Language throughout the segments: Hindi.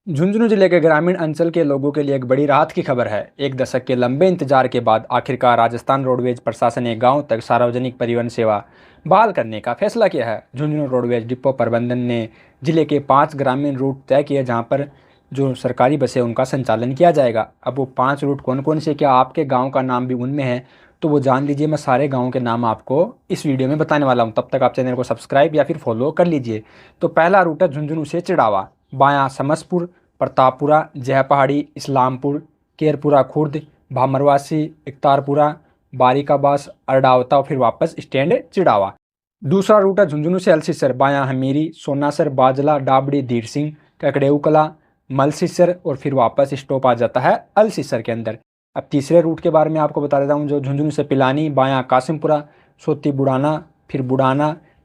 झुंझुनू जिले के ग्रामीण अंचल के लोगों के लिए एक बड़ी राहत की खबर है। एक दशक के लंबे इंतजार के बाद आखिरकार राजस्थान रोडवेज प्रशासन ने गांव तक सार्वजनिक परिवहन सेवा बहाल करने का फैसला किया है। झुंझुनू रोडवेज डिपो प्रबंधन ने जिले के 5 ग्रामीण रूट तय किए जहां पर जो सरकारी बसें उनका संचालन किया जाएगा। अब वो 5 रूट कौन कौन से, क्या आपके गाँव का नाम भी उनमें है, तो वो जान लीजिए। मैं सारे गाँव के नाम आपको इस वीडियो में बताने वाला हूँ। तब तक आप चैनल को सब्सक्राइब या फिर फॉलो कर लीजिए। तो पहला रूट है झुंझुनू से चिड़ावा, बायां समसपुर, प्रतापपुरा, जयपहाड़ी, इस्लामपुर, केरपुरा खुर्द, भामरवासी, इकतारपुरा, बारिकाबास, अरडावता और फिर वापस स्टैंड चिड़ावा। दूसरा रूट है झुंझुनू से अलसीसर, बायां हमीरी, सोनासर, बाजला, डाबड़ी, धीर सिंह, ककड़ेऊ कला, मलसीसर और फिर वापस स्टॉप आ जाता है अलसीसर के अंदर। अब तीसरे रूट के बारे में आपको बता देता हूँ, जो झुंझुनू से पिलानी, बायां कासिमपुरा, सोती बुड़ाना,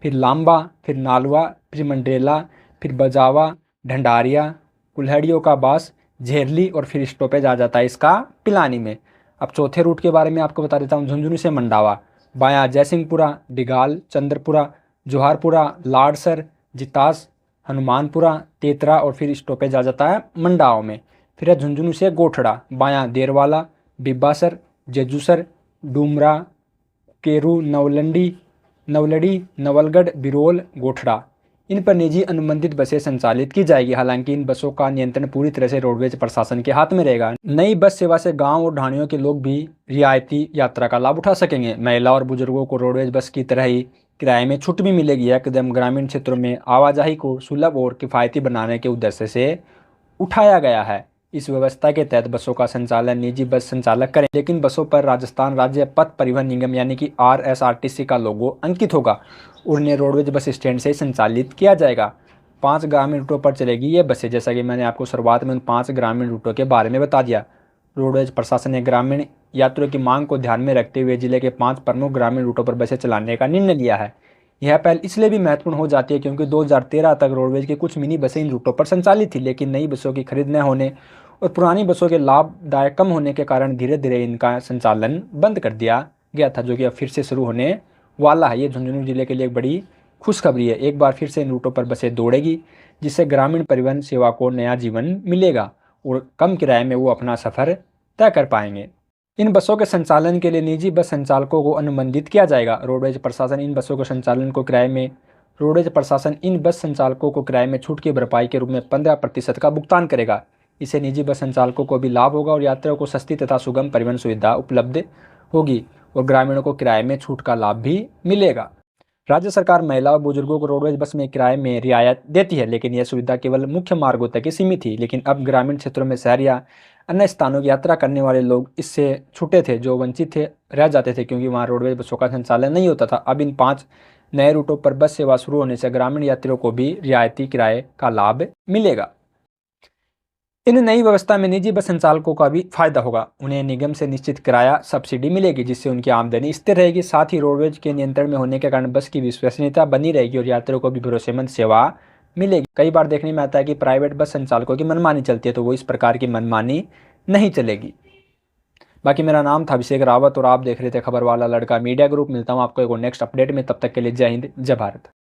फिर लांबा, फिर नालवा, फिर मंडरेला, फिर बजावा, ढंडारिया, कुल्हड़ियों का बास, झेरली और फिर स्टॉपेज आ जाता है इसका पिलानी में। अब चौथे रूट के बारे में आपको बता देता हूँ, झुंझुनू से मंडावा, बायां जयसिंहपुरा, डिगाल, चंद्रपुरा, जोहारपुरा, लाड़सर, जितास, हनुमानपुरा, तेतरा और फिर स्टॉपेज आ जाता है मंडाओं में। फिर है झुंझुनू से गोठड़ा, बायां देरवाला, बिब्बासर, जेजूसर, डूमरा, केरू, नवलड़ी, नवलगढ़, बिरोल, गोठड़ा। इन पर निजी अनुबंधित बसें संचालित की जाएगी। हालांकि इन बसों का नियंत्रण पूरी तरह से रोडवेज प्रशासन के हाथ में रहेगा। नई बस सेवा से गांव और ढाणियों के लोग भी रियायती यात्रा का लाभ उठा सकेंगे। महिला और बुजुर्गों को रोडवेज बस की तरह ही किराए में छूट भी मिलेगी। यह कदम ग्रामीण क्षेत्रों में आवाजाही को सुलभ और किफ़ायती बनाने के उद्देश्य से उठाया गया है। इस व्यवस्था के तहत बसों का संचालन निजी बस संचालक करें, लेकिन बसों पर राजस्थान राज्य पथ परिवहन निगम यानी कि RSRTC का लोगो अंकित होगा और उन्हें रोडवेज बस स्टैंड से संचालित किया जाएगा। 5 ग्रामीण रूटों पर चलेगी ये बसें। जैसा कि मैंने आपको शुरुआत में उन 5 ग्रामीण रूटों के बारे में बता दिया। रोडवेज प्रशासन ने ग्रामीण यात्रियों की मांग को ध्यान में रखते हुए जिले के 5 प्रमुख ग्रामीण रूटों पर बसें चलाने का निर्णय लिया है। यह पहल इसलिए भी महत्वपूर्ण हो जाती है क्योंकि 2013 तक रोडवेज की कुछ मिनी बसें इन रूटों पर संचालित थी, लेकिन नई बसों की खरीद न होने और पुरानी बसों के लाभदायक कम होने के कारण धीरे धीरे इनका संचालन बंद कर दिया गया था, जो कि अब फिर से शुरू होने वाला है। ये झुंझुनू जिले के लिए एक बड़ी खुशखबरी है। एक बार फिर से इन रूटों पर बसें दौड़ेगी, जिससे ग्रामीण परिवहन सेवा को नया जीवन मिलेगा और कम किराए में वो अपना सफ़र तय कर पाएंगे। इन बसों के संचालन के लिए निजी बस संचालकों को अनुबंधित किया जाएगा। रोडवेज प्रशासन इन बस संचालकों को किराए में छूट की भरपाई के रूप में 15% का भुगतान करेगा। इससे निजी बस संचालकों को भी लाभ होगा और यात्रियों को सस्ती तथा सुगम परिवहन सुविधा उपलब्ध होगी और ग्रामीणों को किराए में छूट का लाभ भी मिलेगा। राज्य सरकार महिला और बुजुर्गों को रोडवेज बस में किराए में रियायत देती है, लेकिन यह सुविधा केवल मुख्य मार्गों तक ही सीमित थी। लेकिन अब ग्रामीण क्षेत्रों में शहर या अन्य स्थानों की यात्रा करने वाले लोग इससे छूटे थे, जो वंचित थे रह जाते थे क्योंकि वहाँ रोडवेज बसों का संचालन नहीं होता था। अब इन 5 नए रूटों पर बस सेवा शुरू होने से ग्रामीण यात्रियों को भी रियायती किराए का लाभ मिलेगा। इन नई व्यवस्था में निजी बस संचालकों का भी फायदा होगा। उन्हें निगम से निश्चित किराया सब्सिडी मिलेगी, जिससे उनकी आमदनी स्थिर रहेगी। साथ ही रोडवेज के नियंत्रण में होने के कारण बस की विश्वसनीयता बनी रहेगी और यात्रियों को भी भरोसेमंद सेवा मिलेगी। कई बार देखने में आता है कि प्राइवेट बस संचालकों की मनमानी चलती है, तो वो इस प्रकार की मनमानी नहीं चलेगी। बाकी मेरा नाम था अभिषेक रावत और आप देख रहे थे खबर वाला लड़का मीडिया ग्रुप। मिलता हूँ आपको एक नेक्स्ट अपडेट में, तब तक के लिए जय हिंद, जय भारत।